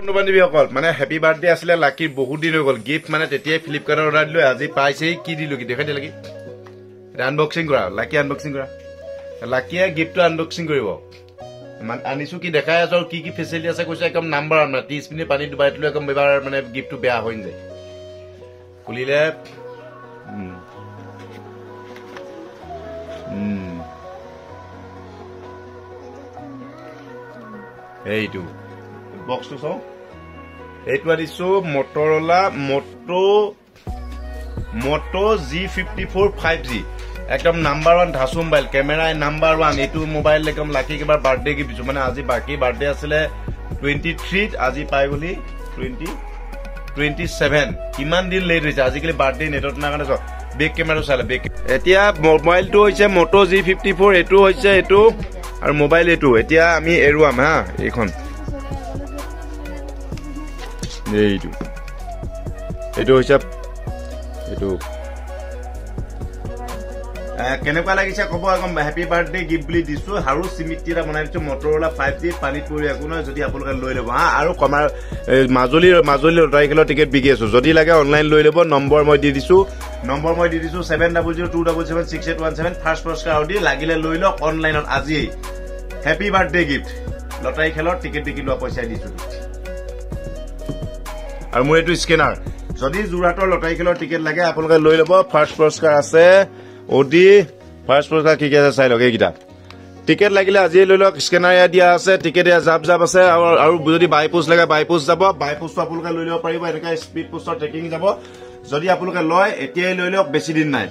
বন্ধুবান্ধৱীসকল মানে happy birthday আছিলে লাকিৰ বহুত দিন হৈ গ'ল গিফ্ট মানে তেতিয়াই ফ্লিপকাৰ্টত অৰ্ডাৰ দিলো আজি পাইছেই কি দিলো কি দেখাই দিলে আনবক্সিং কৰা লাকি আনবক্সিং কৰা লাকিয়ে গিফ্টটো আনবক্সিং কৰিব মানে আনিছো কি দেখাই আছো আৰু কি কি ফেচিলিটি আছে কৈছে একদম নাম্বাৰ মানে 30 মিনিট পানী ডুবাই দিলো একদম এবাৰ মানে গিফ্টটো বেয়া হৈ যায় খুলিলে এইটো বক্সটো চাও এইটো আনিছো মটৰলা মোটো G54 5G একদম নাম্বাৰ 1 ধাসু মোবাইল ক্যামেৰা নাম্বাৰ 1 এইটো মোবাইল একদম লাকি কিবাৰ বাৰ্থডে গিফ্ট দিছো মানে আজি বাকি বাৰ্থডে আছিলে 23 আজি পাই গলি 27 কিমান দিন লেট হৈছে আজিকালি বাৰ্থডে নেটত না কাৰণে বেক ক্যামেৰা চালে বেক এতিয়া মোবাইলটো হৈছে মোটো G54 এটো হৈছে এটো আৰু মোবাইল এটো এতিয়া আমি এৰুৱাম হা এইখন এইটো হৈছে এইটো কেনেকুৱা লাগিছে কব একদম হেপী বাৰ্থডে গিফ্ট বুলি দিছো হাৰু সিমিটিৰা বনাই দিছো মটৰলা 5G পানীত পৰি একো নহয় যদি আপোনালোকে লৈ ল'ব হা আৰু কমাৰ মাজুলী লটাৰীখেলৰ টিকেট বিকি আছো যদি লাগে অনলাইন লৈ ল'ব নম্বৰ মই দি দিছো 7002776817 ফাৰ্ষ্ট পুৰস্কাৰ আউডি লাগিলে লৈ লওক অনলাইনত আজি হেপী বাৰ্থডে গিফ্ট লটাৰীখেলৰ টিকেট বিকি লোৱা পইচা দিছো আৰু মোৰ এইটো স্কেনাৰ যদি জুৰাটৰ লটাৰীখেলৰ টিকেট লাগে আপোনালোকে লৈ ল'ব ফাৰ্ষ্ট পুৰস্কাৰ আছে ওডি ফাৰ্ষ্ট পুৰস্কাৰ কি কি আছে চাই লওক এইকিটা টিকেট লাগিলে আজি লৈ লওক স্কেনাৰ দিয়া আছে টিকেট জাব আছে আৰু যদি বাইপোষ্ট লাগে বাইপোষ্ট যাব বাইপোষ্টটো আপোনালোকে লৈ ল'ব পাৰিব এনেকা স্পীড পোষ্টৰ ট্ৰেকিং যাব যদি আপোনালোকে লয় এতিয়াই লৈ লওক বেছি দিন নাই